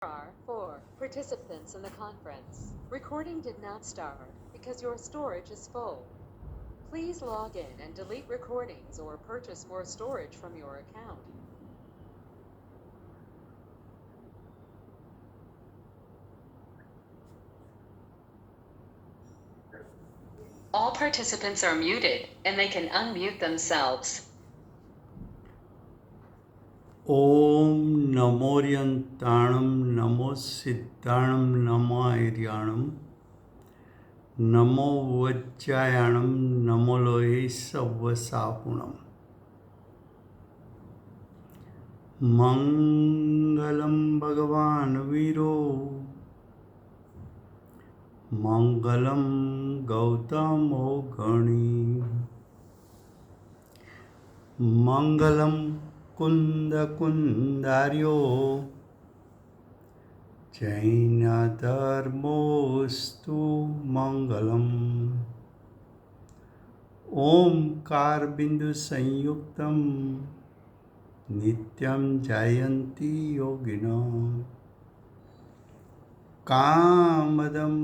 are 4 participants in the conference. Recording did not start because your storage is full. Please log in and delete recordings or purchase more storage from your account. All participants are muted and they can unmute themselves. ॐ नमोऽर्यन्ताणं नमो सिद्धाणं नमो ऐर्याणं नमो वज्रायाणं नमो लोहे सव्वसाहुणम् मङ्गलं भगवान् वीरो मङ्गलं गौतमो गणी मङ्गलं कुन्दकुन्दार्यो जैनधर्मोऽस्तु मङ्गलम् ओंकारबिन्दुसंयुक्तं नित्यं जयन्ति योगिनः कामदं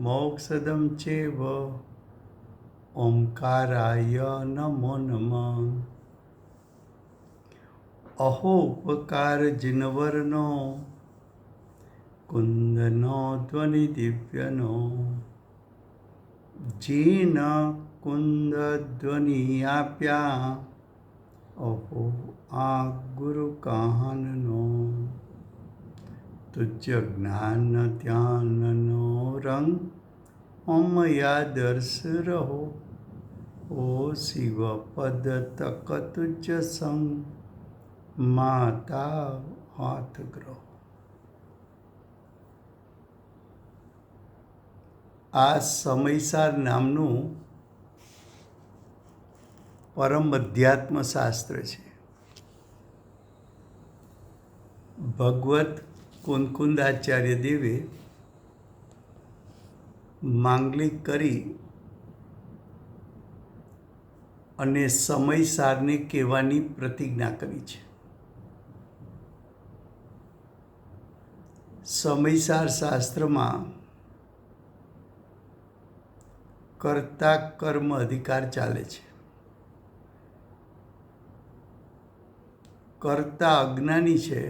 मोक्षदं चैव ओंकाराय नमो नमः अहोपकारजिनवर्णो कुन्दनो ध्वनिदिव्यनो जीन कुन्दध्वनियाप्या अहो आ गुरुकाहननो तुझ्य ज्ञान ध्याननो रंग ओमया दर्श रहो ओ शिव पद तक तुझ्य संग माता हाथ ग्रहो। આ સમયસાર નામનું પરમ અધ્યાત્મ શાસ્ત્ર છે. ભગવત કુંકુંદાચાર્ય દેવે માંગલિક કરી અને સમયસારને કહેવાની પ્રતિજ્ઞા કરી છે. સમયસાર શાસ્ત્રમાં કર્તા કર્મ અધિકાર ચાલે છે. કર્તા અજ્ઞાની છે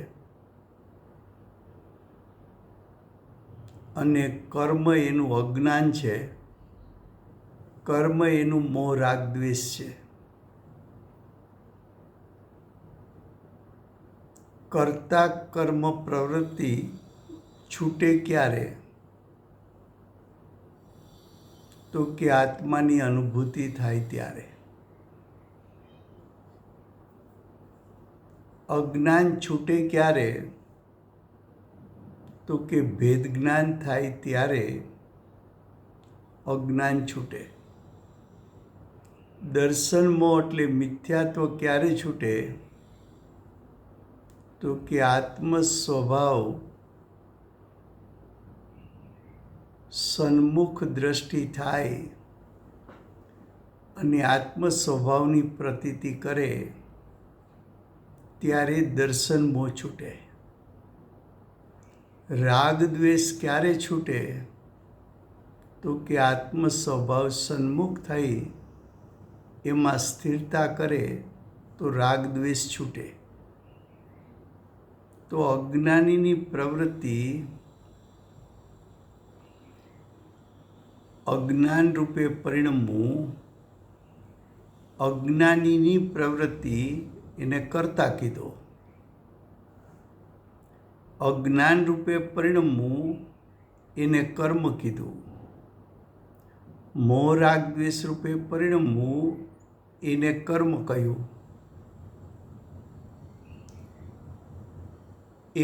અને કર્મ એનું અજ્ઞાન છે. કર્મ એનું મોહ રાગ દ્વેષ છે. કર્તા કર્મ પ્રવૃત્તિ છૂટે ક્યારે? તો કે આત્માની અનુભૂતિ થાય ત્યારે. અજ્ઞાન છૂટે ક્યારે? તો કે ભેદ જ્ઞાન થાય ત્યારે અજ્ઞાન છૂટે. દર્શન મોહ એટલે મિથ્યાત્વ ક્યારે છૂટે? તો કે આત્મ સ્વભાવ સન્મુખ દ્રષ્ટિ થાય અને આત્મ સ્વભાવની પ્રતીતિ કરે ત્યારે દર્શન મોહ છૂટે. રાગ દ્વેષ ક્યારે છૂટે? તો કે આત્મ સ્વભાવ સન્મુખ થઈ એમાં સ્થિરતા કરે તો રાગ દ્વેષ છૂટે. તો અજ્ઞાનીની પ્રવૃત્તિ અજ્ઞાન રૂપે પરિણમવું, અજ્ઞાનીની પ્રવૃત્તિ એને કરતા કીધો. અજ્ઞાન રૂપે પરિણમવું એને કર્મ કીધું. મોહ રાગ દ્વેષ રૂપે પરિણમવું એને કર્મ કહ્યું.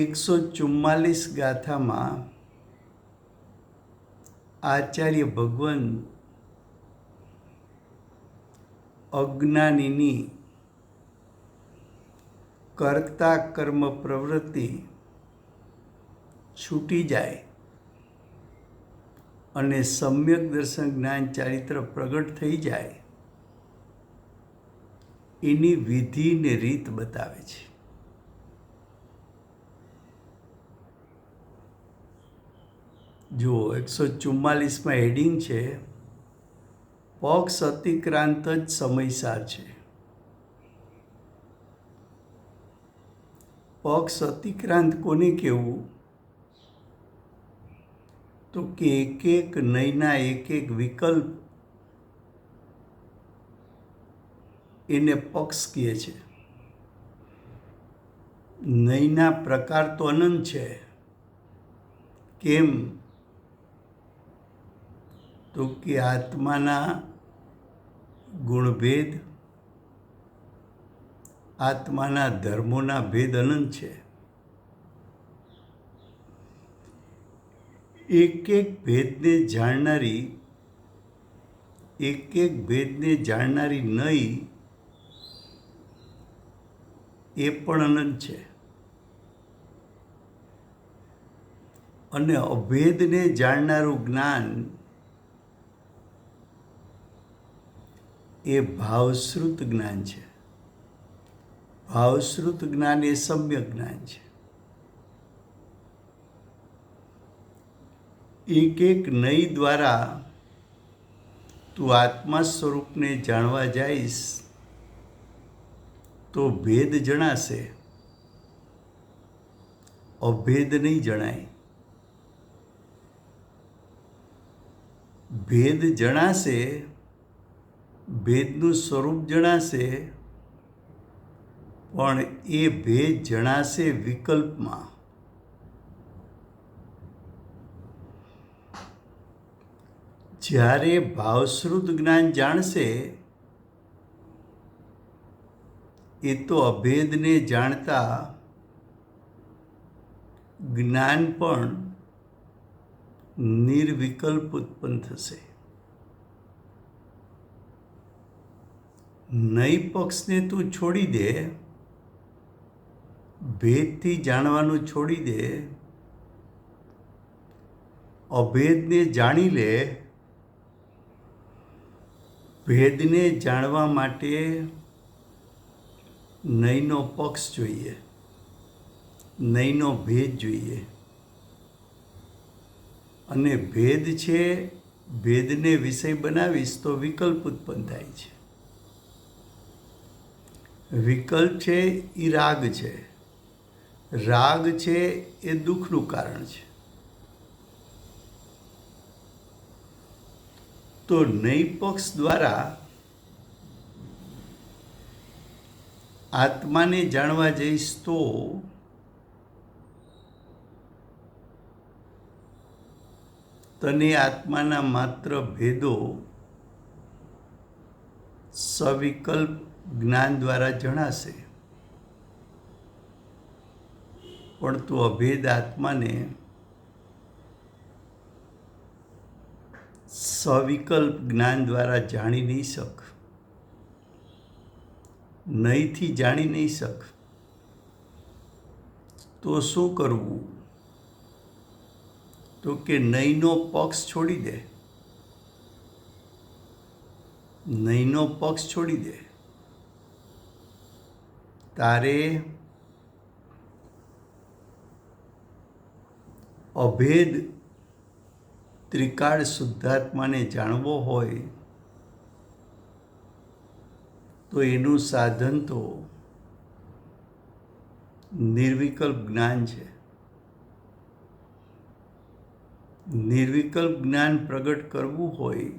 144 ગાથામાં આચાર્ય ભગવાન અજ્ઞાનીની કર્તા કર્મ પ્રવૃત્તિ છૂટી જાય અને સમ્યક દર્શન જ્ઞાન ચારિત્ર પ્રગટ થઈ જાય એની વિધિ ને રીત બતાવે છે. જો 144માં હેડિંગ છે, પક્ષ અતિક્રાંત જ સમયસાર છે. પક્ષ અતિક્રાંત કોને કહેવું? તો કે એક નયના એક વિકલ્પ એને પક્ષ કહે છે. નયના પ્રકાર તો અનંત છે. કેમ? તો કે આત્માના ગુણભેદ, આત્માના ધર્મોના ભેદ અનંત છે. એક ભેદને જાણનારી નય એ પણ અનંત છે. અને અભેદને જાણનારું જ્ઞાન એ ભાવશ્રુત જ્ઞાન છે. ભાવશ્રુત જ્ઞાન એ સમ્યક જ્ઞાન છે. એક નય દ્વારા તું આત્મા સ્વરૂપને જાણવા જઈશ તો ભેદ જણાશે, અભેદ નહીં જણાય. ભેદ જણાશે, ભેદનું સ્વરૂપ જણાશે, પણ એ ભેદ જણાશે વિકલ્પમાં. જ્યારે ભાવશ્રુત જ્ઞાન જાણશે એ તો અભેદને જાણતા જ્ઞાન પણ નિર્વિકલ્પ ઉત્પન્ન થશે. નય પક્ષને તું છોડી દે, ભેદથી જાણવાનું છોડી દે, અભેદને જાણી લે. ભેદને જાણવા માટે નયનો પક્ષ જોઈએ, નયનો ભેદ જોઈએ. અને ભેદ છે, ભેદને વિષય બનાવીશ તો વિકલ્પ ઉત્પન્ન થાય છે. વિકલ્પ છે એ રાગ છે. રાગ છે એ દુઃખનું કારણ છે. તો નય પક્ષ દ્વારા આત્માને જાણવા જઈશ તો તને આત્માના માત્ર ભેદો સવિકલ્પ જ્ઞાન દ્વારા જણાશે. પણ તું અભેદ આત્માને સવિકલ્પ જ્ઞાન દ્વારા જાણી નહીં શક, નયથી જાણી નહીં શક. તો શું કરવું? તો કે નયનો પક્ષ છોડી દે, નયનો પક્ષ છોડી દે. તારે અભેદ ત્રિકાળ શુદ્ધાત્માને જાણવો હોય તો એનું સાધન તો નિર્વિકલ્પ જ્ઞાન છે. નિર્વિકલ્પ જ્ઞાન પ્રગટ કરવું હોય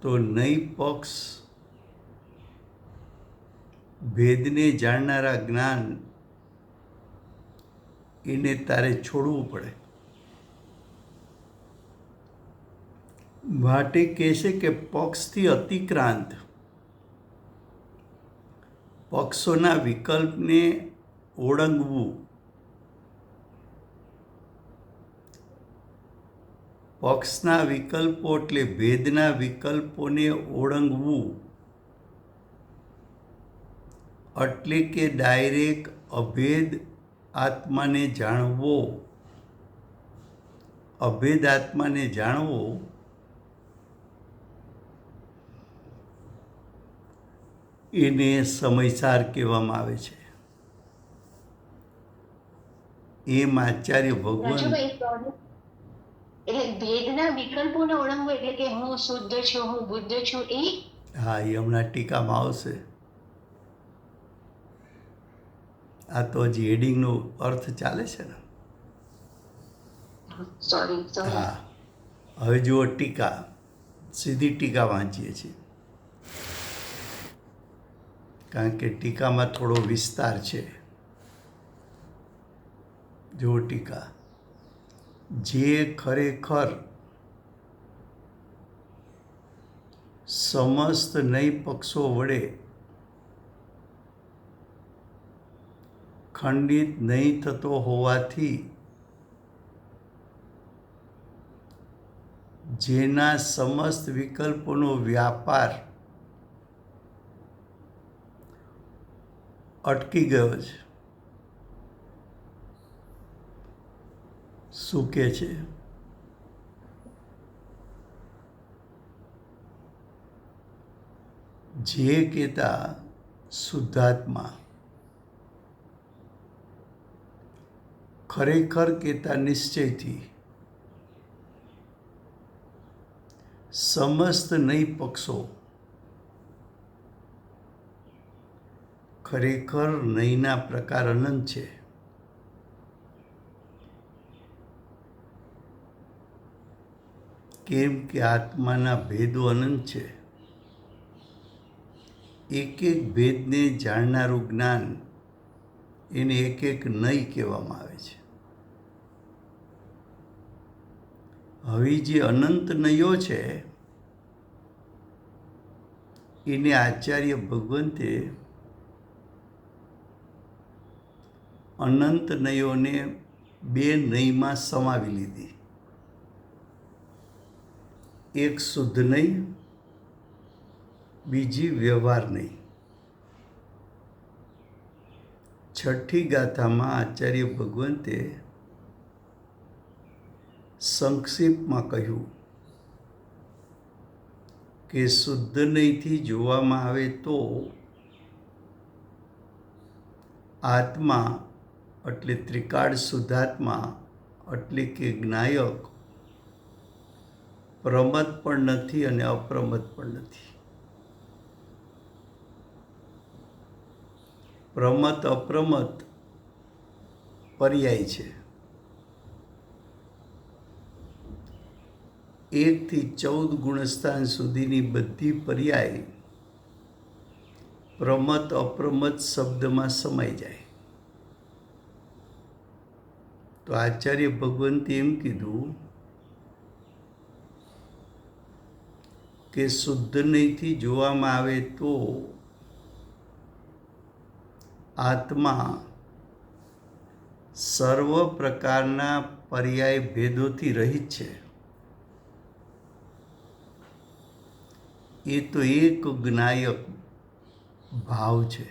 તો નય પક્ષ, ભેદને જાણનારા જ્ઞાન એને તારે છોડવું પડે. માટે કહેશે કે પક્ષથી અતિક્રાંત, પક્ષોના વિકલ્પને ઓળંગવું, પક્ષના વિકલ્પો એટલે ભેદના વિકલ્પોને ઓળંગવું, એટલે કે ડાયરેક્ટ અભેદ આત્માને જાણવો. અભેદ આત્માને જાણવો એને સમયસાર કહેવામાં આવે છે. એમ આચાર્ય ભગવાન રાજુભાઈ sorry. એટલે ભેદના વિકલ્પોને ઓળંગવું એટલે કે હું શુદ્ધ છું, હું બુદ્ધ છું, એ હા એ હમણાં ટીકામાં આવશે. આ તો હજી હેડિંગનો અર્થ ચાલે છે ને. સોરી હા હવે જુઓ ટીકા, સીધી ટીકા વાંચીએ છીએ કારણ કે ટીકામાં થોડો વિસ્તાર છે. જુઓ ટીકા, જે ખરેખર સમસ્ત નય પક્ષો વડે ખંડિત નહીં થતો હોવાથી જેના સમસ્ત વિકલ્પોનો વ્યાપાર અટકી ગયો છે. શું કહે છે? જે કહેતા શુદ્ધાત્મા, ખરેખર કહેતા નિશ્ચયથી સમસ્ત નય પક્ષો, ખરેખર નયના પ્રકાર અનંત છે. કેમ કે આત્માના ભેદો અનંત છે. એક એક ભેદને જાણનારું જ્ઞાન એને એક એક નય કહેવામાં આવે છે. હવે જે અનંત નયો છે એને આચાર્ય ભગવંતે અનંત નયોને બે નયમાં સમાવી લીધી. એક શુદ્ધ નય, બીજી વ્યવહાર નય. છઠ્ઠી ગાથામાં આચાર્ય ભગવંતે સંક્ષિપ્તમાં કહ્યું કે શુદ્ધ નયથી જોવામાં આવે તો આત્મા એટલે ત્રિકાળ શુદ્ધાત્મા એટલે કે જ્ઞાયક પ્રમદ પણ નથી અને અપ્રમદ પણ નથી. પ્રમદ અપ્રમદ પર્યાય છે. 1 થી 14 ગુણસ્થાન સુધીની બધી પર્યાય પ્રમદ અપ્રમદ શબ્દમાં સમાઈ જાય. તો આચાર્ય ભગવંતે એમ કીધું કે શુદ્ધ નયથી જોવામાં આવે તો આત્મા સર્વ પ્રકારના પર્યાય ભેદોથી રહિત છે. એ તો એક જ્ઞાયક ભાવ છે.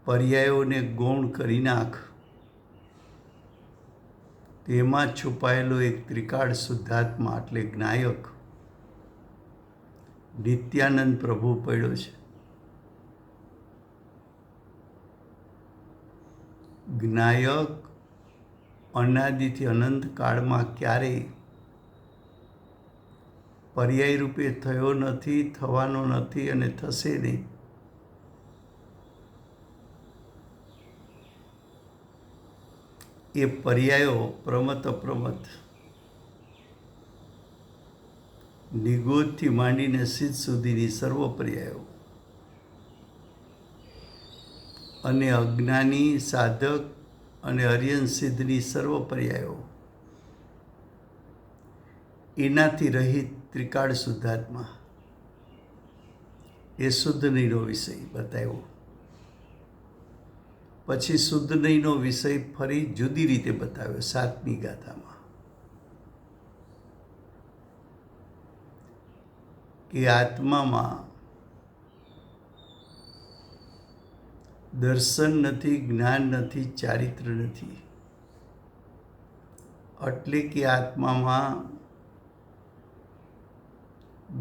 પર્યાયોને ગૌણ કરી નાખ, તેમાં છુપાયેલો એક ત્રિકાળ શુદ્ધાત્મા એટલે જ્ઞાયક નિત્યાનંદ પ્રભુ પડ્યો છે. જ્ઞાયક અનાદિથી અનંત કાળમાં ક્યારેય પર્યાય રૂપે થયો નથી, થવાનો નથી અને થશે નહીં. એ પર્યાયો પ્રમત અપ્રમત, નિગોદથી માંડીને સિદ્ધ સુધીની સર્વ પર્યાયો અને અજ્ઞાની સાધક અને અર્યન સિદ્ધની સર્વ પર્યાયો એનાથી રહિત ત્રિકાળ શુદ્ધાત્મા એ શુદ્ધ નયનો વિષય બતાવ્યો. પછી શુદ્ધ નયનો વિષય ફરી જુદી રીતે બતાવ્યો 7મી ગાથામાં કે આત્મામાં દર્શન નથી, જ્ઞાન નથી, ચારિત્ર નથી. એટલે કે આત્મામાં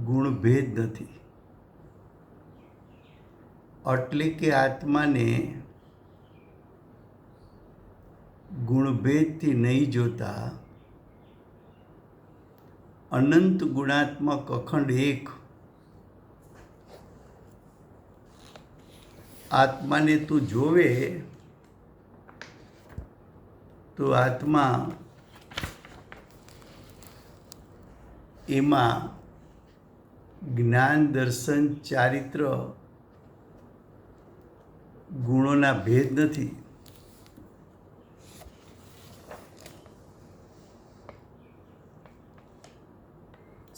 ગુણભેદ નથી. એટલે કે આત્માને ગુણભેદથી નહીં જોતા અનંત ગુણાત્મક અખંડ એક આત્માને તું જોવે તો આત્મા એમાં જ્ઞાન દર્શન ચારિત્ર ગુણોના ભેદ નથી.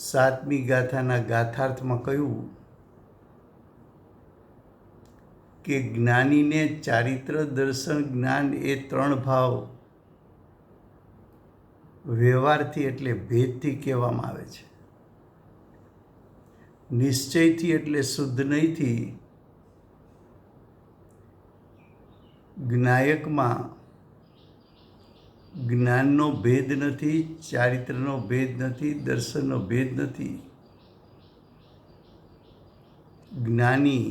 સાતમી ગાથાના ગાથાર્થમાં કહ્યું કે જ્ઞાનીને ચારિત્ર દર્શન જ્ઞાન એ ત્રણ ભાવ વ્યવહારથી એટલે ભેદથી કહેવામાં આવે છે. નિશ્ચયથી એટલે શુદ્ધ નહીંથી જ્ઞાયકમાં જ્ઞાનનો ભેદ નથી, ચારિત્રનો ભેદ નથી, દર્શનનો ભેદ નથી. જ્ઞાની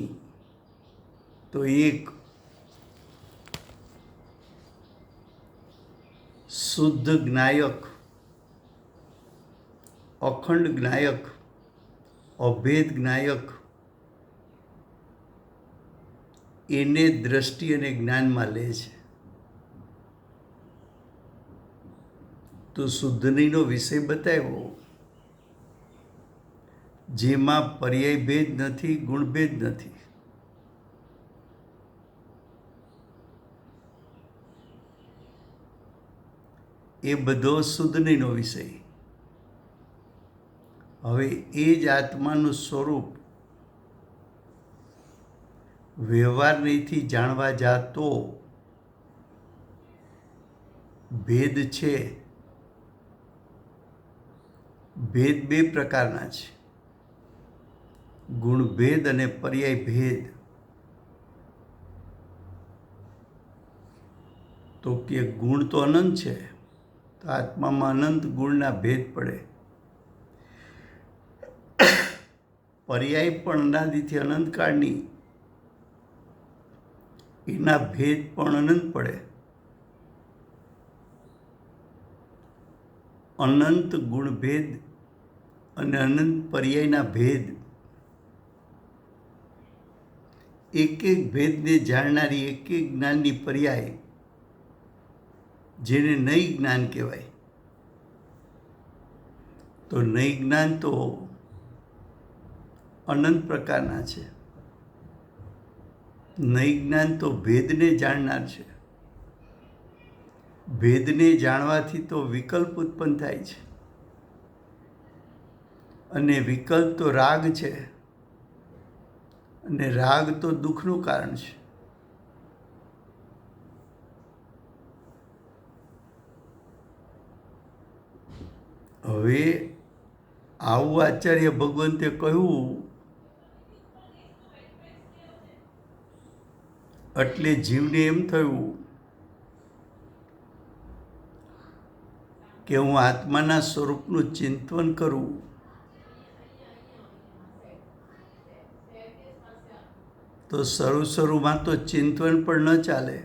તો એક શુદ્ધ જ્ઞાયક, અખંડ જ્ઞાયક, અભેદ જ્ઞાયક, એને દ્રષ્ટિ અને જ્ઞાનમાં લે છે. તો શુદ્ધનીનો વિષય બતાવ્યો જેમાં પર્યાય ભેદ નથી, ગુણભેદ નથી. એ બધો શુદ્ધનીનો વિષય. હવે એ જ આત્માનું સ્વરૂપ વ્યવહાર નહીંથી જાણવા જાતો ભેદ છે. ભેદ બે પ્રકારના છે, ગુણભેદ અને પર્યાય ભેદ. તો કે ગુણ તો અનંત છે, તો આત્મામાં અનંત ગુણના ભેદ પડે. પર્યાય પણ અનાદિથી અનંતકાળની એના ભેદ પણ અનંત પડે. અનંત ગુણભેદ અને અનંત પર્યાયના ભેદ, એક એક ભેદને જાણનારી એક એક જ્ઞાનની પર્યાય જેને નહીં જ્ઞાન કહેવાય. તો નહીં જ્ઞાન તો અનંત પ્રકારના છે. નહીં જ્ઞાન તો ભેદને જાણનાર છે. ભેદને જાણવાથી તો વિકલ્પ ઉત્પન્ન થાય છે, અને વિકલ્પ તો રાગ છે, અને રાગ તો દુઃખનું કારણ છે. હવે આવું આચાર્ય ભગવંતે કહ્યું એટલે જીવને એમ થયું કે હું આત્માના સ્વરૂપનું ચિંતન કરું. તો શરૂમાં તો ચિંતન પણ ન ચાલે.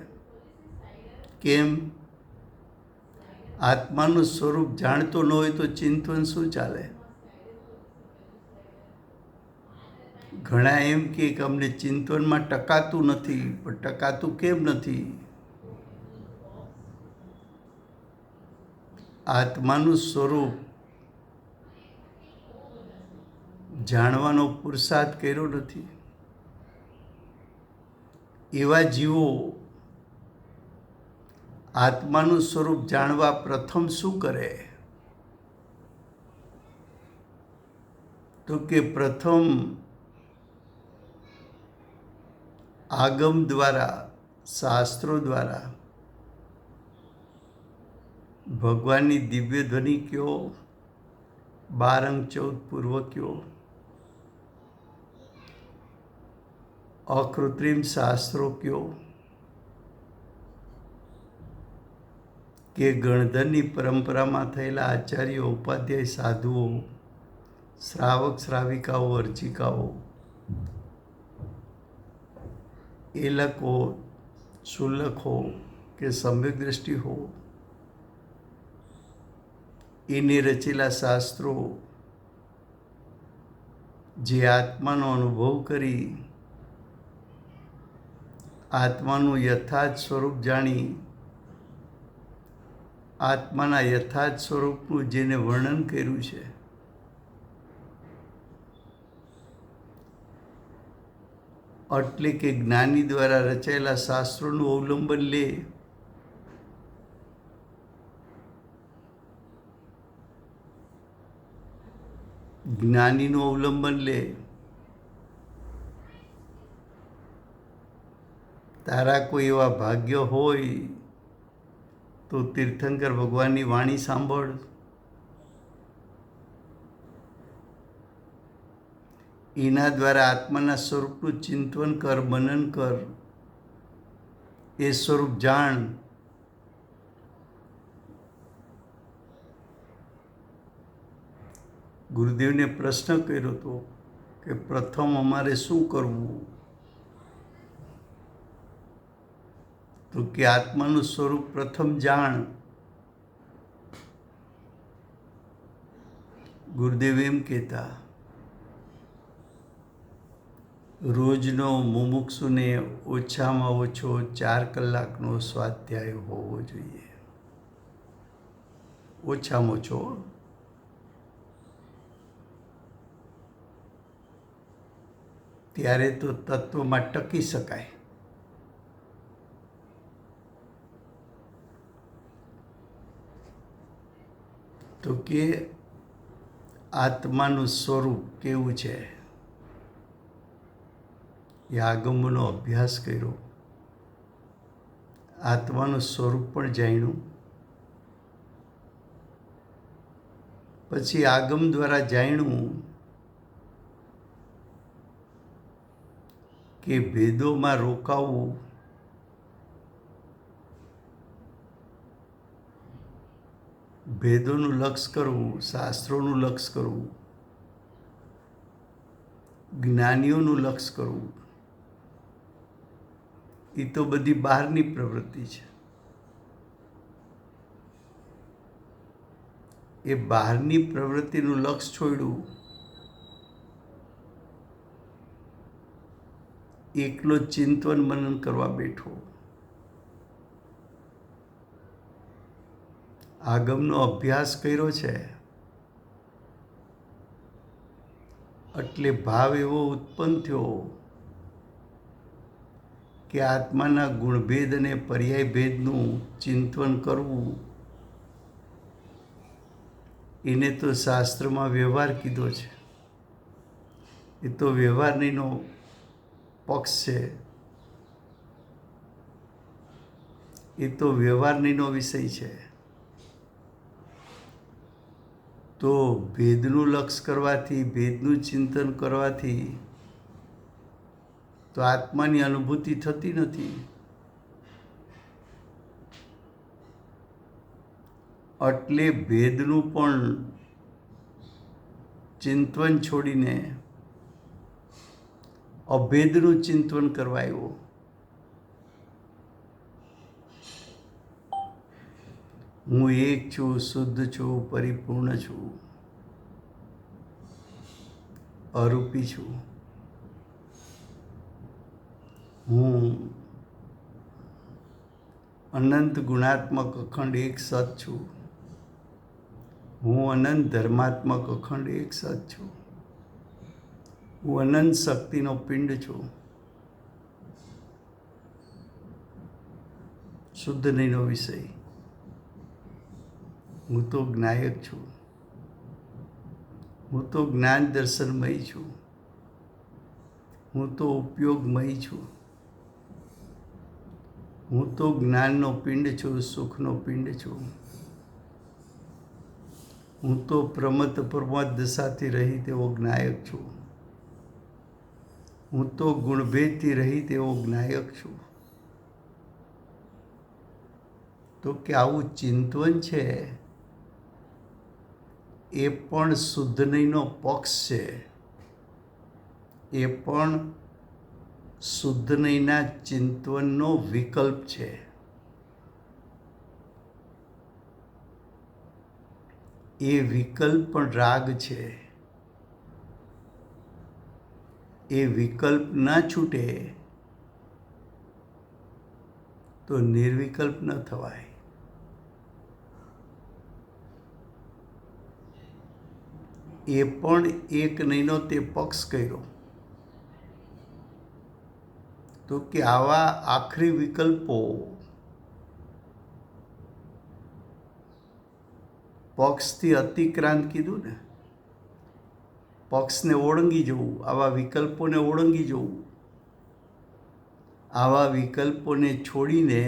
કેમ? આત્માનું સ્વરૂપ જાણતો ન હોય તો ચિંતન શું ચાલે? ઘણા એમ કે અમને ચિંતનમાં ટકાતું નથી. પણ ટકાતું કેમ નથી? આત્માનું સ્વરૂપ જાણવાનો પુરુષાર્થ કર્યો નથી. એવા જીવો આત્માનું સ્વરૂપ જાણવા પ્રથમ શું કરે? તો કે પ્રથમ આગમ દ્વારા, શાસ્ત્રો દ્વારા ભગવાનની દિવ્ય ધ્વનિ કયો, 12 અંગ 14 પૂર્વ કયો, અકૃત્રિમ શાસ્ત્રો કયો, કે ગણધરની પરંપરામાં થયેલા આચાર્યો, ઉપાધ્યાય, સાધુઓ, શ્રાવક શ્રાવિકાઓ, અર્ચિકાઓ, એ લોકો, શુલ્લકો કે સમ્યક દ્રષ્ટિ હો, એને રચેલા શાસ્ત્રો જે આત્માનો અનુભવ કરી આત્માનું યથાર્થ સ્વરૂપ જાણી આત્માના યથાર્થ સ્વરૂપનું જેને વર્ણન કર્યું છે, એટલે કે જ્ઞાની દ્વારા રચાયેલા શાસ્ત્રોનું અવલંબન લે, જ્ઞાનીનું અવલંબન લે, તારા કોઈ એવા ભાગ્ય હોય તો તીર્થંકર ભગવાનની વાણી સાંભળ. એના દ્વારા આત્માના સ્વરૂપનું ચિંતન કર, મનન કર, એ સ્વરૂપ જાણ. ગુરુદેવને પ્રશ્ન કર્યો હતો કે પ્રથમ અમારે શું કરવું? તો કે આત્માનું સ્વરૂપ પ્રથમ જાણ. ગુરુદેવ એમ કહેતા, રોજનો મુમુક્ષુને ઓછામાં ઓછો 4 કલાકનો સ્વાધ્યાય હોવો જોઈએ. ઓછામાં ઓછો. ત્યારે તો તત્વમાં ટકી શકાય. તો કે આત્માનું સ્વરૂપ કેવું છે એ આગમનો અભ્યાસ કર્યો, આત્માનું સ્વરૂપ પણ જાણ્યું, પછી આગમ દ્વારા જાણ્યું કે ભેદોમાં રોકાવું ભેદોનું લક્ષ કરવું, શાસ્ત્રોનું લક્ષ કરવું, જ્ઞાનીઓનું લક્ષ કરવું, એ તો બધી બહારની પ્રવૃત્તિ છે. એ બહારની પ્રવૃત્તિનું લક્ષ છોડ્યું, એકલો ચિંતન મનન કરવા બેઠો. આગમનો અભ્યાસ કર્યો છે એટલે ભાવ એવો ઉત્પન્ન થયો કે આત્માના ગુણભેદ અને પર્યાય ભેદનું ચિંતન કરવું, એને તો શાસ્ત્રમાં વ્યવહાર કીધો છે. એ તો વ્યવહારનીનો પક્ષ છે, એ તો વ્યવહારનીનો વિષય છે. તો ભેદનું લક્ષ કરવાથી, ભેદનું ચિંતન કરવાથી તો આત્માની અનુભૂતિ થતી નથી. એટલે ભેદનું પણ ચિંતન છોડીને અભેદનું ચિંતન કરવા આવ્યો. હું એક છું, શુદ્ધ છું, પરિપૂર્ણ છું, અરૂપી છું. હું અનંત ગુણાત્મક અખંડ એક સત છું. હું અનંત ધર્માત્મક અખંડ એક સત છું. હું અનંત શક્તિનો પિંડ છું. શુદ્ધ નહીંનો વિષય. હું તો જ્ઞાયક છું. હું તો જ્ઞાન દર્શનમય છું. હું તો ઉપયોગમય છું. હું તો જ્ઞાનનો પિંડ છું, સુખનો પિંડ છું. હું તો પ્રમત પ્રમોદ દશાથી રહિત એવો જ્ઞાયક છું. હું તો ગુણભેદથી રહિત એવો જ્ઞાયક છું. તો કે આવું ચિંતન છે એ પણ શુદ્ધ નહીંનો પક્ષ છે. એ પણ શુદ્ધ નહીંના ચિંતનનો વિકલ્પ છે. એ વિકલ્પ પણ રાગ છે. એ વિકલ્પ ના છૂટે તો નિર્વિકલ્પ ન થવાય. એ પણ એક નહીંનો તે પક્ષ કર્યો તો કે આવા આખરી વિકલ્પો પક્ષથી અતિક્રાંત કીધું ને, પક્ષને ઓળંગી જવું, આવા વિકલ્પોને ઓળંગી જવું, આવા વિકલ્પોને છોડીને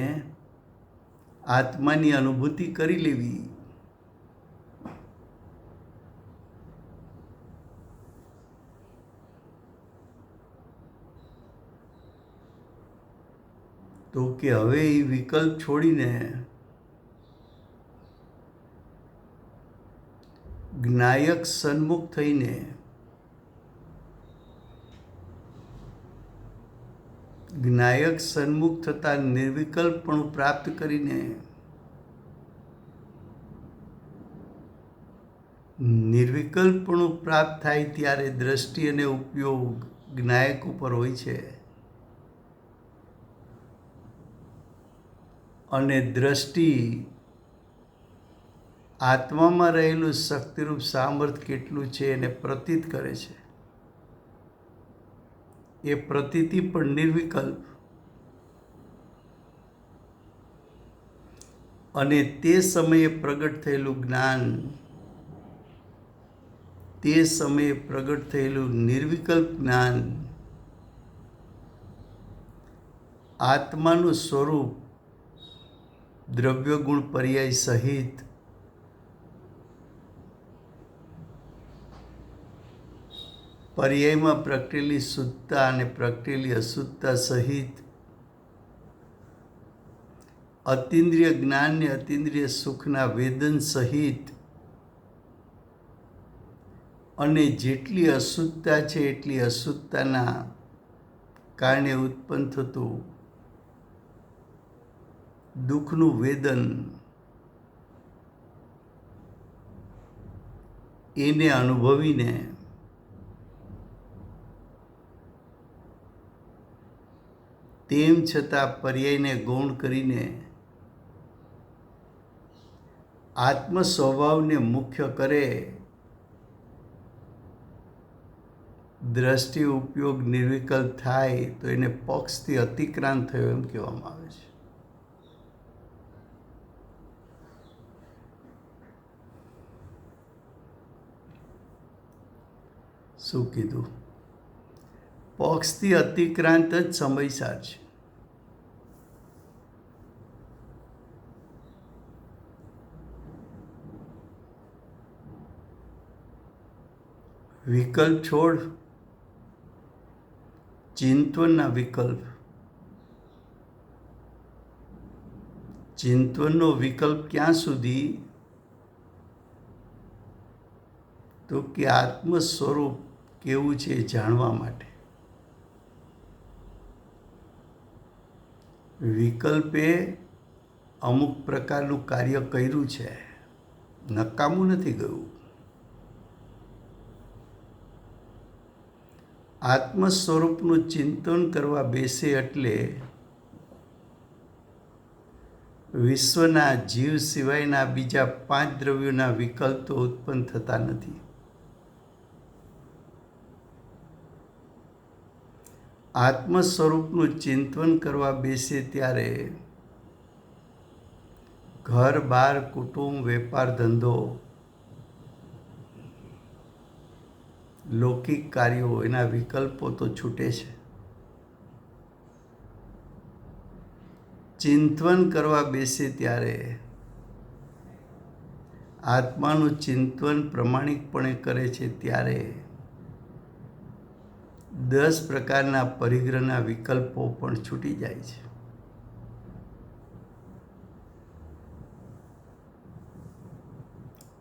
આત્માની અનુભૂતિ કરી લેવી. તો કે હવે એ વિકલ્પ છોડીને જ્ઞાયક સન્મુખ થઈને જ્ઞાયક સન્મુખ થતા નિર્વિકલ્પપણું પ્રાપ્ત કરીને નિર્વિકલ્પપણું પ્રાપ્ત થાય ત્યારે દ્રષ્ટિ અને ઉપયોગ જ્ઞાયક ઉપર હોય છે અને દ્રષ્ટિ આત્મામાં રહેલું શક્તિરૂપ સામર્થ્ય કેટલું છે એને પ્રતીત કરે છે. એ પ્રતીતિ પણ નિર્વિકલ્પ, અને તે સમયે પ્રગટ થયેલું જ્ઞાન, તે સમયે પ્રગટ થયેલું નિર્વિકલ્પ જ્ઞાન આત્માનું સ્વરૂપ દ્રવ્ય ગુણ પર્યાય સહિત પર્યાયમાં પ્રગટેલી શુદ્ધતા અને પ્રગટેલી અશુદ્ધતા સહિત અતિન્દ્રિય જ્ઞાન ને અતિન્દ્રિય સુખના વેદન સહિત અને જેટલી અશુદ્ધતા છે એટલી અશુદ્ધતાના કારણે ઉત્પન્ન થતું દુઃખનું વેદન એને અનુભવીને તેમ છતાં પર્યાયને ગૌણ કરીને આત્મ સ્વભાવને મુખ્ય કરે દ્રષ્ટિ ઉપયોગ નિર્વિકલ્પ થાય તો એને પક્ષથી અતિક્રાંત થયો એમ કહેવામાં આવે છે. શું કીધું? પક્ષથી અતિક્રાંત જ સમયસાર છે. વિકલ્પ છોડ, ચિંતવનના વિકલ્પ. ચિંતવનનો વિકલ્પ ક્યાં સુધી? તો કે આત્મ સ્વરૂપ કેવું છે જાણવા માટે. વિકલ્પે અમુક પ્રકારનું કાર્ય કર્યું છે, નકામું નથી ગયું. આત્મ સ્વરૂપનું ચિંતન કરવા બેસે એટલે વિશ્વના જીવ સિવાયના બીજા 5 દ્રવ્યોના વિકલ્પ તો ઉત્પન્ન થતા નથી. આત્મ સ્વરૂપનું ચિંતન કરવા બેસે ત્યારે ઘર બાર કુટુંબ વેપાર ધંધો લૌકિક કાર્યો એના વિકલ્પો તો છૂટે છે. ચિંતન કરવા બેસે ત્યારે આત્માનું ચિંતન પ્રમાણિકપણે કરે છે ત્યારે 10 પ્રકારના પરિગ્રહના વિકલ્પો પણ છૂટી જાય છે.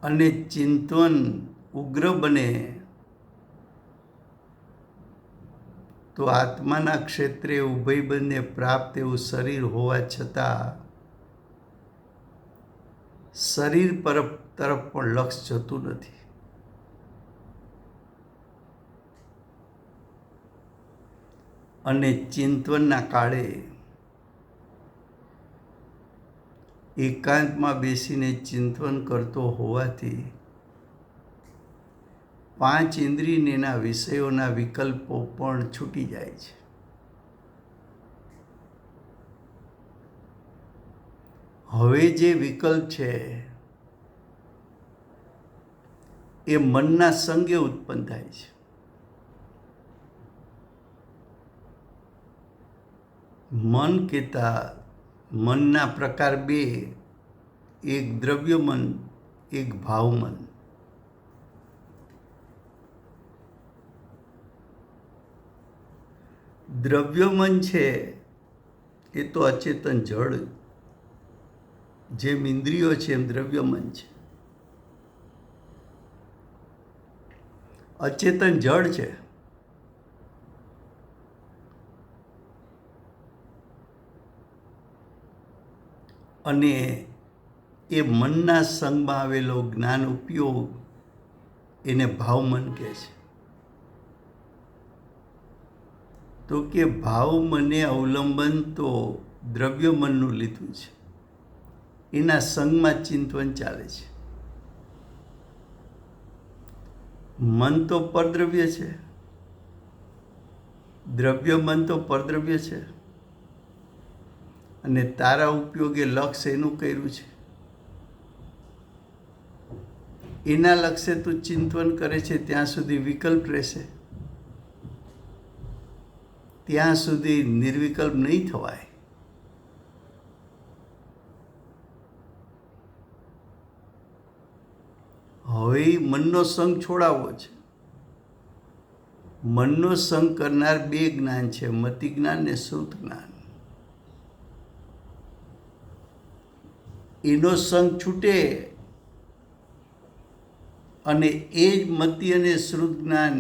અને ચિંતન ઉગ્ર બને તો આત્માના ક્ષેત્રે ઉભય બંને પ્રાપ્ત એવું શરીર હોવા છતાં શરીર તરફ પણ લક્ષ જતું નથી. અને ચિંતનના કાળે એકાંતમાં બેસીને ચિંતન કરતો હોવાથી 5 ઇન્દ્રિયના વિષયોના વિકલ્પો પણ છૂટી જાય છે. હવે જે વિકલ્પ છે એ મનના સંગે ઉત્પન્ન થાય છે. મન કહેતા મનના પ્રકાર 2, એક દ્રવ્ય મન, એક ભાવ મન. દ્રવ્ય મન છે એ તો અચેતન જળ, જેમ ઇન્દ્રિયો છે એમ દ્રવ્ય મન છે. અચેતન જળ છે. અને એ મનના સંગમાં આવેલો જ્ઞાન ઉપયોગ એને ભાવ મન કહે છે. તો કે ભાવ મને અવલંબન તો દ્રવ્ય મનનું લીધું છે, એના સંગમાં ચિંતન ચાલે છે. મન તો પરદ્રવ્ય છે, દ્રવ્ય મન તો પરદ્રવ્ય છે. અને તારા ઉપયોગે લક્ષ્ય એનું કર્યું છે. એના લક્ષ્ય તું ચિંતન કરે છે ત્યાં સુધી વિકલ્પ રહેશે, ત્યાં સુધી નિર્વિકલ્પ નહીં થવાય. હવે મનનો સંગ છોડાવવો છે. મનનો સંગ કરનાર 2 જ્ઞાન છે, મતિ જ્ઞાન ને શ્રુત જ્ઞાન. એનો સંગ છૂટે અને એ જ મતિ અને શ્રુત જ્ઞાન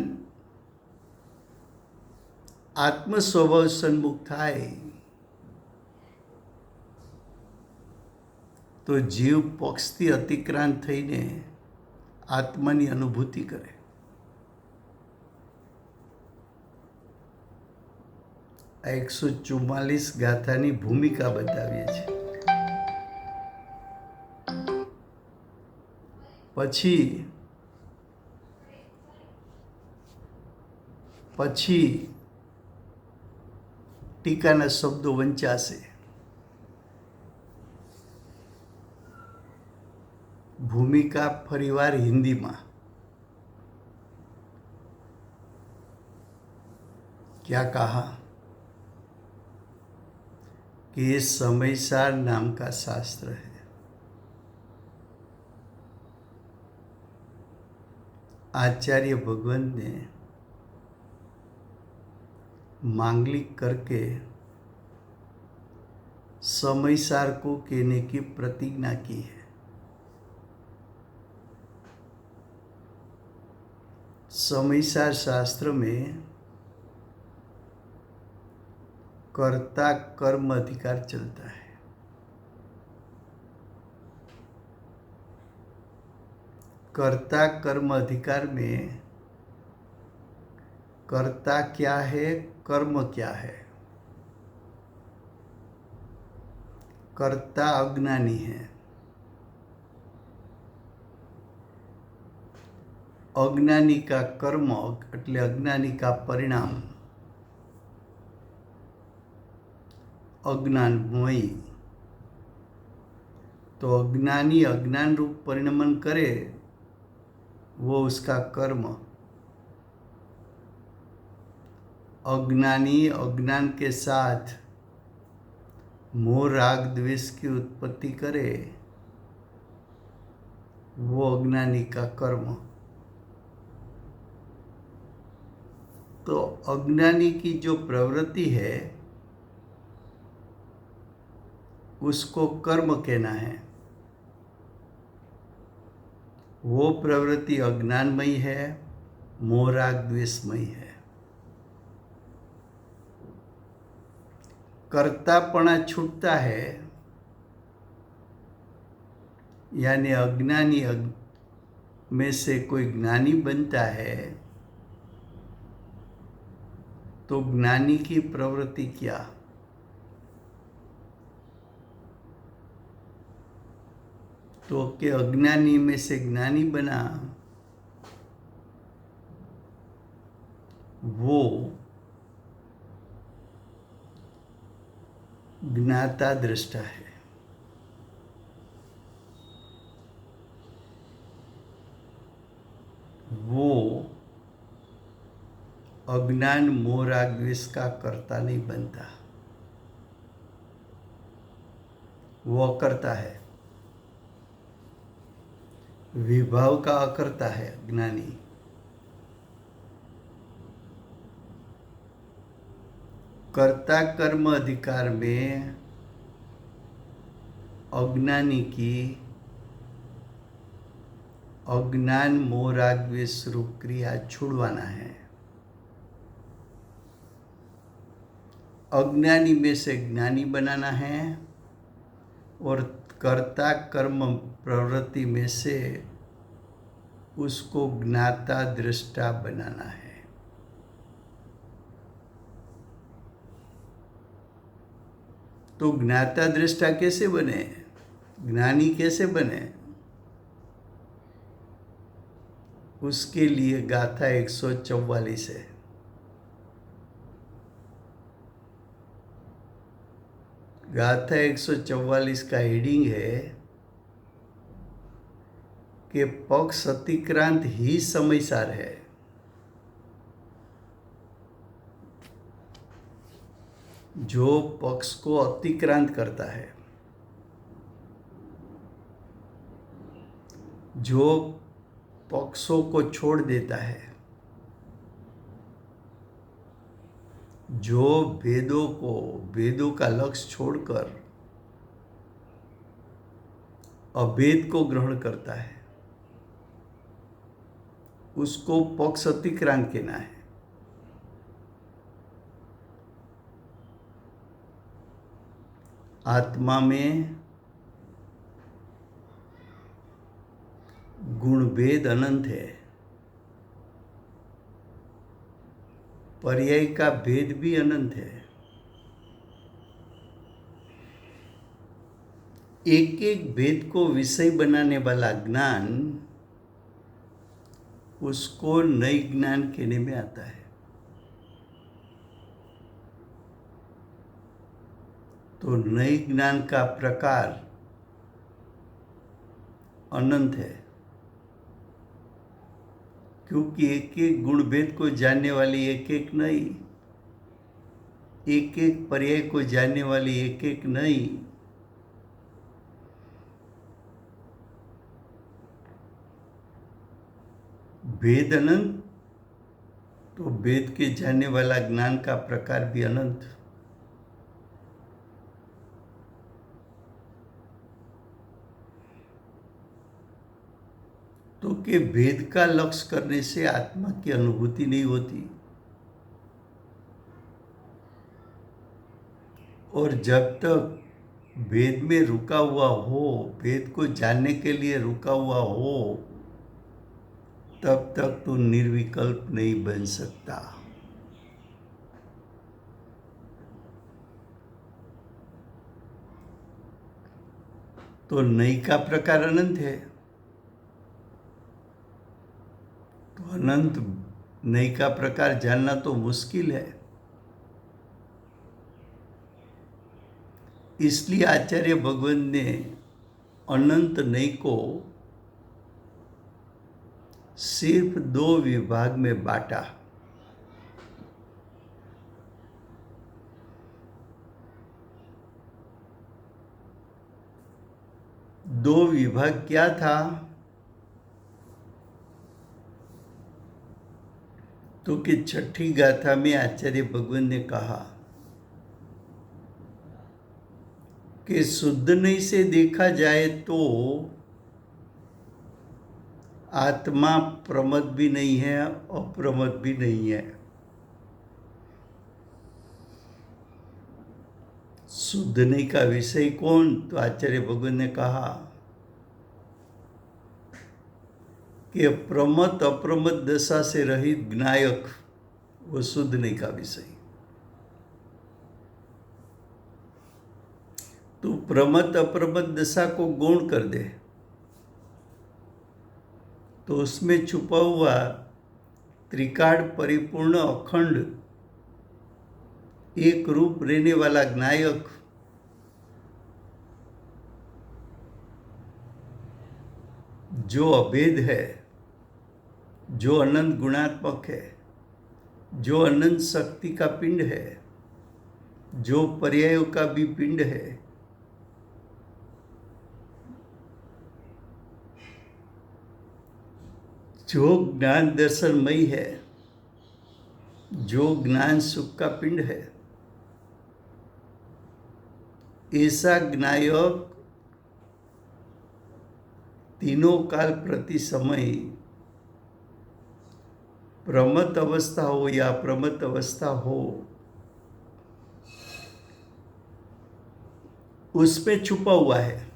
આત્મ સ્વભાવ સન્મુખ થાય તો જીવ પક્ષથી અતિક્રાંત થઈને આત્માની અનુભૂતિ કરે. આ 144 ગાથાની ભૂમિકા બતાવીએ છીએ. પછી ટીકાના શબ્દો વંચાશે. ભૂમિકા ફરીવાર હિન્દીમાં. क्या कहा कि ये समयसार नाम का शास्त्र है. आचार्य भगवंत ने मांगलिक करके समयसार को कहने की प्रतिज्ञा की है. समयसार शास्त्र में कर्ता कर्म अधिकार चलता है. कर्ता कर्म अधिकार में कर्ता क्या है, कर्म क्या है. कर्ता अज्ञानी है, अज्ञानी का कर्म એટલે अज्ञानी का परिणाम अज्ञानमयी. तो अज्ञानी अज्ञान रूप परिणमन करे वो उसका कर्म. अज्ञानी अज्ञान के साथ मोह राग द्वेष की उत्पत्ति करे वो अज्ञानी का कर्म. तो अज्ञानी की जो प्रवृत्ति है उसको कर्म कहना है. वो प्रवृत्ति अज्ञानमयी है, मोह राग द्वेषमयी है. कर्तापना छूटता है यानी अज्ञानी में से कोई ज्ञानी बनता है तो ज्ञानी की प्रवृत्ति क्या? तो कि अज्ञानी में से ज्ञानी बना वो ज्ञाता दृष्टा है। वो अज्ञान मोह राग द्वेष का कर्ता नहीं बनता, वो अकर्ता है, विभाव का अकर्ता है ज्ञानी। कर्ता कर्म अधिकार में अज्ञानी की अज्ञान मोह राग द्वेष रूप क्रिया छुड़वाना है। अज्ञानी में से ज्ञानी बनाना है और कर्ता कर्म प्रवृत्ति में से उसको ज्ञाता दृष्टा बनाना है। तो ज्ञाता दृष्टा कैसे बने, ज्ञानी कैसे बने, उसके लिए गाथा 144 है। गाथा 144 का हेडिंग है कि पक्ष अतिक्रांत ही समयसार है। जो पक्ष को अतिक्रांत करता है, जो पक्षों को छोड़ देता है, जो वेदों का लक्ष्य छोड़कर अभेद को ग्रहण करता है, उसको पक्ष अतिक्रांत कहना है। आत्मा में गुण भेद अनंत है, पर्याय का भेद भी अनंत है। एक एक भेद को विषय बनाने वाला ज्ञान उसको नई ज्ञान कहने में आता है। तो नई ज्ञान का प्रकार अनंत है, क्योंकि एक एक गुण भेद को जानने वाली एक एक नई, एक एक पर्याय को जानने वाली एक एक नई, भेद अनंत तो भेद के जानने वाला ज्ञान का प्रकार भी अनंत। तो कि भेद का लक्ष्य करने से आत्मा की अनुभूति नहीं होती, और जब तक भेद में रुका हुआ हो, भेद को जानने के लिए रुका हुआ हो, तब तक तो निर्विकल्प नहीं बन सकता। तो नई का प्रकार अनंत है, तो अनंत नई का प्रकार जानना तो मुश्किल है। इसलिए आचार्य भगवत ने अनंत नई को सिर्फ 2 विभाग में बांटा। दो विभाग क्या था? तो कि छठी गाथा में आचार्य भगवत ने कहा कि शुद्ध नहीं से देखा जाए तो आत्मा प्रमद भी नहीं है, अप्रमद भी नहीं है। शुद्ध नहीं का विषय कौन? तो आचार्य भगवत ने कहा कि प्रमत्त अप्रमत्त दशा से रहित ज्ञायक वो शुद्धने का विषय। तू प्रमत्त अप्रमत्त दशा को गौण कर दे तो उसमें छुपा हुआ त्रिकाल परिपूर्ण अखंड एक रूप रहने वाला ज्ञायक जो अभेद है, जो अनंत गुणात्मक है, जो अनंत शक्ति का पिंड है, जो पर्यायों का भी पिंड है, जो ज्ञान दर्शनमयी है, जो ज्ञान सुख का पिंड है, ऐसा ज्ञायक तीनों काल प्रति समय प्रमत्त अवस्था हो या अप्रमत्त अवस्था हो, उसमें छुपा हुआ है।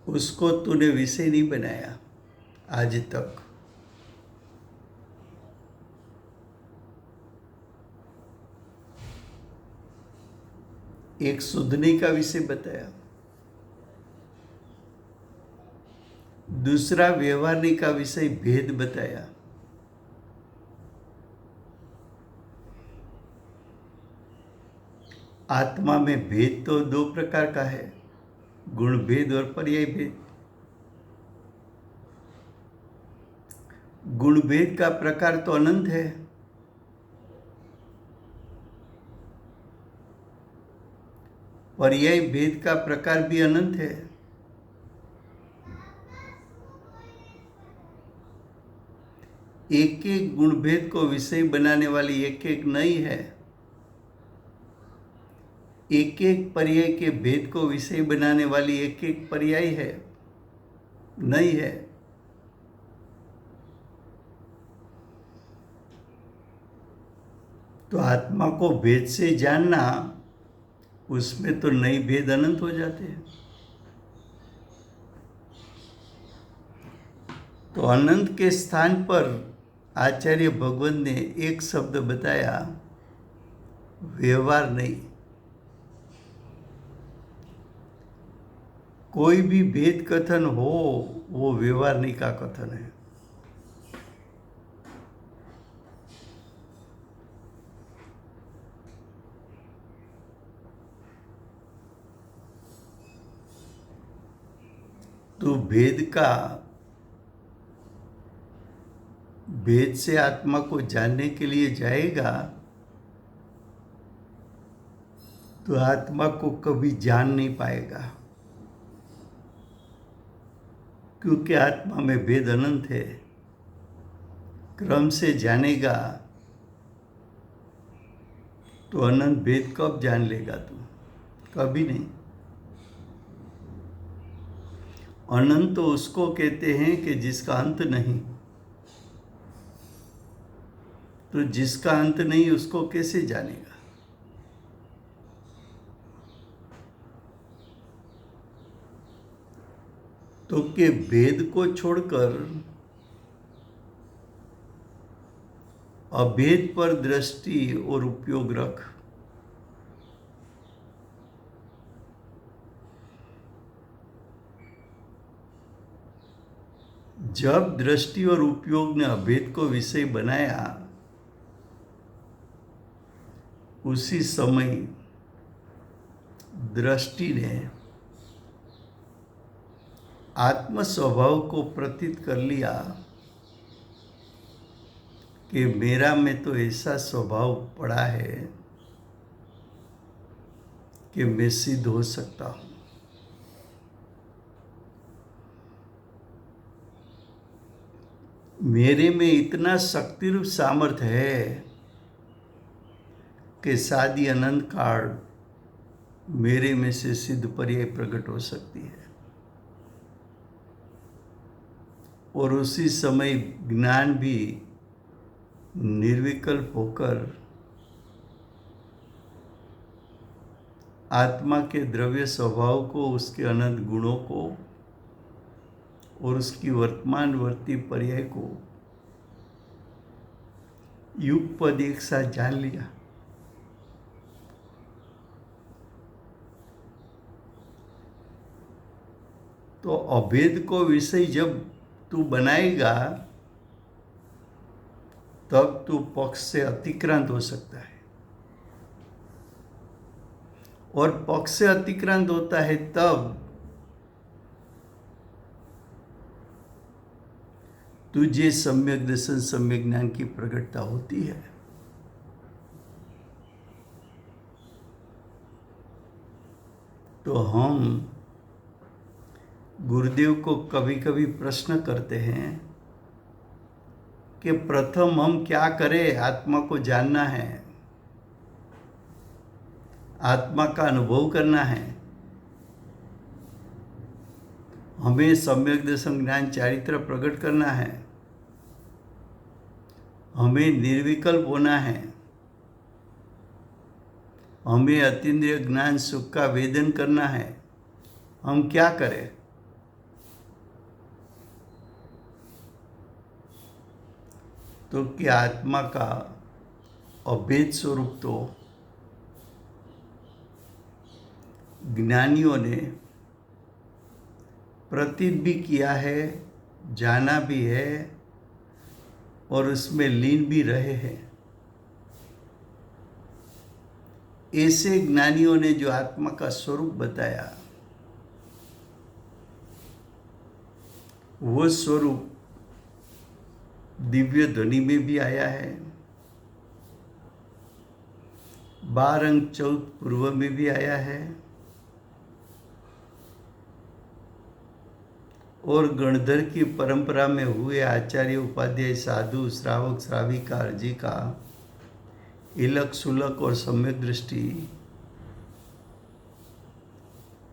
उसको तूने विषय नहीं बनाया आज तक। एक शुद्धने का विषय बताया, दूसरा व्यवहारने का विषय भेद बताया, आत्मा में भेद तो दो प्रकार का है, गुण भेद और पर्याय भेद। गुण भेद का प्रकार तो अनंत है, पर्याय भेद का प्रकार भी अनंत है। एक एक गुण भेद को विषय बनाने वाली एक एक नहीं है, एक एक पर्याय के भेद को विषय बनाने वाली एक एक पर्याय है, नहीं है। तो आत्मा को भेद से जानना, उसमें तो नई भेद अनंत हो जाते हैं। तो अनंत के स्थान पर आचार्य भगवत ने एक शब्द बताया, व्यवहार नहीं। कोई भी भेद कथन हो वो व्यवहार नहीं का कथन है। तो भेद से आत्मा को जानने के लिए जाएगा तो आत्मा को कभी जान नहीं पाएगा, क्योंकि आत्मा में भेद अनंत है। क्रम से जानेगा तो अनंत भेद कब जान लेगा तू? कभी नहीं। अनंत तो उसको कहते हैं कि जिसका अंत नहीं। तो जिसका अंत नहीं उसको कैसे जानेगा? तो के भेद को छोड़कर अभेद पर दृष्टि और उपयोग रख। जब दृष्टि और उपयोग ने अभेद को विषय बनाया, उसी समय दृष्टि ने आत्म स्वभाव को प्रतीत कर लिया कि मेरा में तो ऐसा स्वभाव पड़ा है कि मैं सिद्ध हो सकता हूं। मेरे में इतना शक्ति रूप सामर्थ्य है कि शादी अनंत काल मेरे में से सिद्ध पर्याय प्रकट हो सकती है। और उसी समय ज्ञान भी निर्विकल्प होकर आत्मा के द्रव्य स्वभाव को, उसके अनंत गुणों को और उसकी वर्तमानवर्ती पर्याय को युगपद एक साथ जान लिया। तो अभेद को विषय जब तू बनाएगा तब तू पक्ष से अतिक्रांत हो सकता है, और पक्ष से अतिक्रांत होता है तब तुझे सम्यक दर्शन, सम्यक ज्ञान की प्रकटता होती है। तो हम गुरुदेव को कभी कभी प्रश्न करते हैं कि प्रथम हम क्या करें? आत्मा को जानना है, आत्मा का अनुभव करना है, हमें सम्यक दर्शन ज्ञान चारित्र प्रकट करना है, हमें निर्विकल्प होना है, हमें अतीन्द्रिय ज्ञान सुख का वेदन करना है। हम क्या करें? तो कि आत्मा का अभेद स्वरूप तो ज्ञानियों ने प्रतीत भी किया है, जाना भी है और उसमें लीन भी रहे हैं। ऐसे ज्ञानियों ने जो आत्मा का स्वरूप बताया, वो स्वरूप दिव्य ध्वनि में भी आया है, 12 अंक 14 पूर्व में भी आया है, और गणधर की परंपरा में हुए आचार्य, उपाध्याय, साधु, श्रावक, श्राविका, अर्जिका, इलक, सुलक और सम्यक दृष्टि,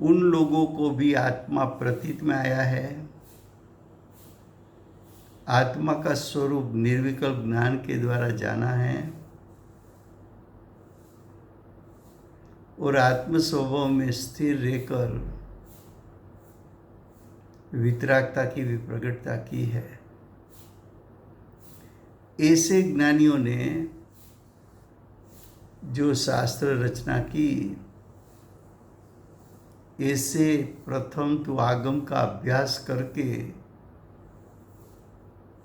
उन लोगों को भी आत्मा प्रतीत में आया है। आत्मा का स्वरूप निर्विकल्प ज्ञान के द्वारा जाना है और आत्म स्वभाव में स्थिर रहकर वितरागता की भी प्रकटता की है। ऐसे ज्ञानियों ने जो शास्त्र रचना की, ऐसे प्रथम तो आगम का अभ्यास करके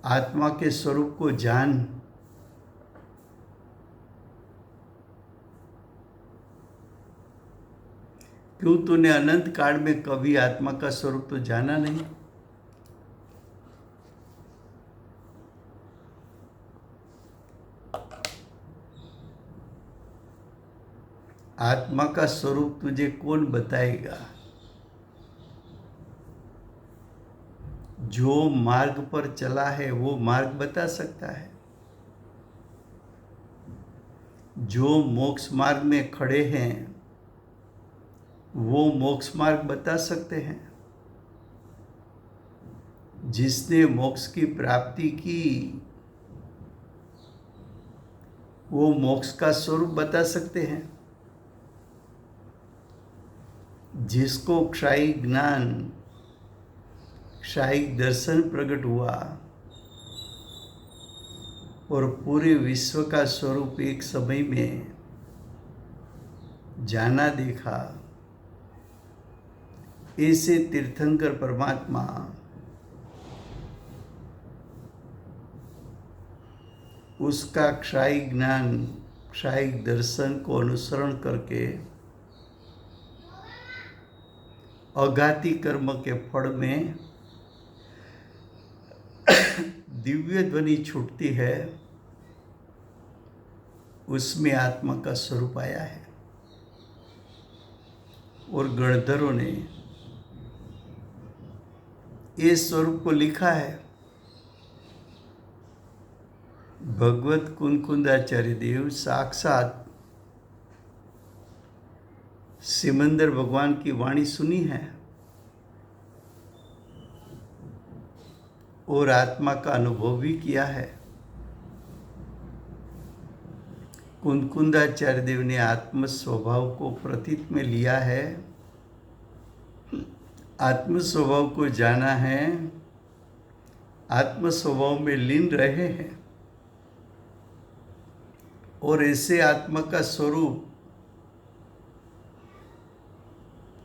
आत्मा के स्वरूप को जान। क्यों तूने अनंत काल में कभी आत्मा का स्वरूप तो जाना नहीं? आत्मा का स्वरूप तुझे कौन बताएगा? जो मार्ग पर चला है वो मार्ग बता सकता है। जो मोक्ष मार्ग में खड़े हैं वो मोक्ष मार्ग बता सकते हैं। जिसने मोक्ष की प्राप्ति की वो मोक्ष का स्वरूप बता सकते हैं। जिसको क्षायी ज्ञान, क्षायी दर्शन प्रकट हुआ और पूरे विश्व का स्वरूप एक समय में जाना देखा, ऐसे तीर्थंकर परमात्मा उसका क्षायी ज्ञान, क्षायी दर्शन को अनुसरण करके अघाती कर्म के फल में दिव्य ध्वनि छूटती है, उसमें आत्मा का स्वरूप आया है। और गणधरों ने इस स्वरूप को लिखा है। भगवत कुंकुंदाचार्य देव साक्षात सिमंदर भगवान की वाणी सुनी है और आत्मा का अनुभव भी किया है। कुंदकुंदाचार्य देव ने आत्म स्वभाव को प्रतीत में लिया है, आत्म स्वभाव को जाना है, आत्म स्वभाव में लीन रहे हैं और ऐसे आत्मा का स्वरूप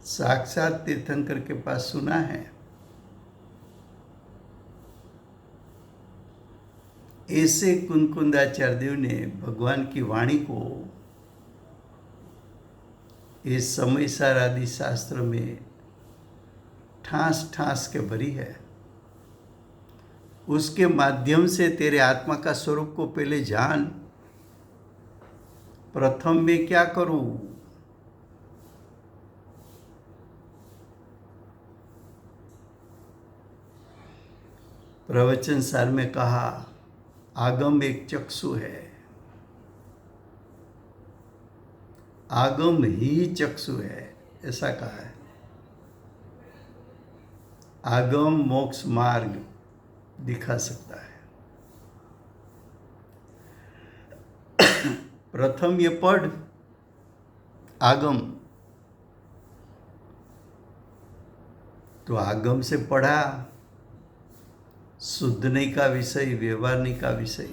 साक्षात तीर्थंकर के पास सुना है। ऐसे कुंदकुंदाचार्य देव ने भगवान की वाणी को इस समयसार आदि शास्त्र में ठास ठास के भरी है। उसके माध्यम से तेरे आत्मा का स्वरूप को पहले जान। प्रथम मैं क्या करूं? प्रवचन सार में कहा, आगम एक चक्षु है, आगम ही चक्षु है, ऐसा कहा है। आगम मोक्ष मार्ग दिखा सकता है। प्रथम ये पढ़ आगम, तो आगम से पढ़ा, शुद्धने का विषय, व्यवहारने का विषय।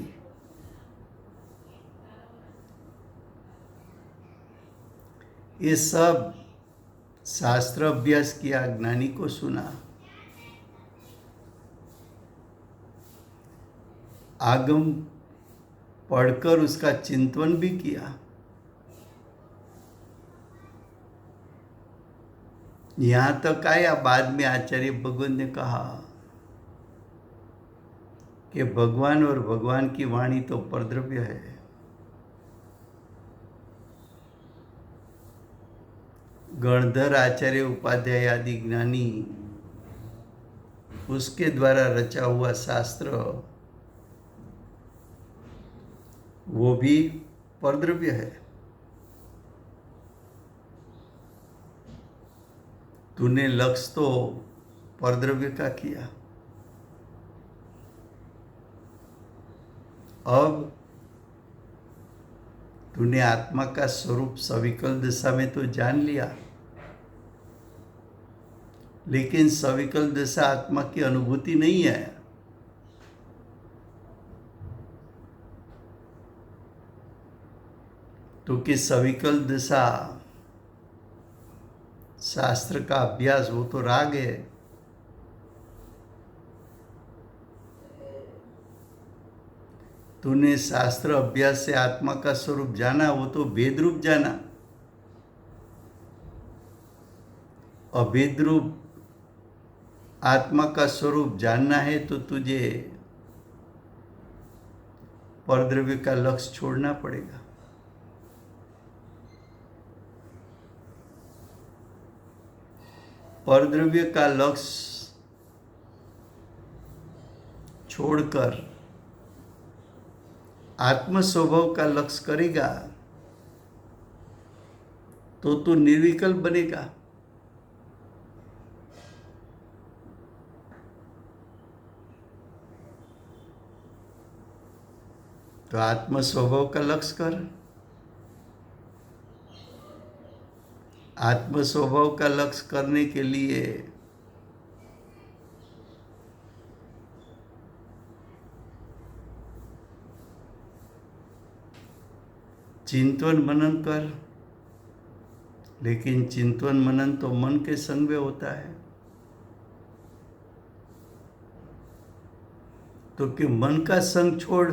ये सब शास्त्र अभ्यास किया, ज्ञानी को सुना, आगम पढ़कर उसका चिंतन भी किया। यहां तक आया, बाद में आचार्य भगवान ने कहा कि भगवान और भगवान की वाणी तो परद्रव्य है। गणधर आचार्य उपाध्याय आदि ज्ञानी, उसके द्वारा रचा हुआ शास्त्र वो भी परद्रव्य है। तूने लक्ष्य तो परद्रव्य का किया, अब तूने आत्मा का स्वरूप सविकल दशा में तो जान लिया, लेकिन सविकल दशा आत्मा की अनुभूति नहीं है। तो कि सविकल दशा शास्त्र का अभ्यास, वो तो राग है। तूने शास्त्र अभ्यास से आत्मा का स्वरूप जाना, वो तो भेद रूप जाना। अभेद रूप आत्मा का स्वरूप जानना है तो तुझे परद्रव्य का लक्ष्य छोड़ना पड़ेगा। परद्रव्य का लक्ष्य छोड़कर आत्म स्वभाव का लक्ष्य करेगा तो तू निर्विकल्प बनेगा। तो आत्म स्वभाव का लक्ष्य कर। आत्म स्वभाव का लक्ष्य करने के लिए चिंतन मनन कर, लेकिन चिंतन मनन तो मन के संग में होता है। तो कि मन का संग छोड़,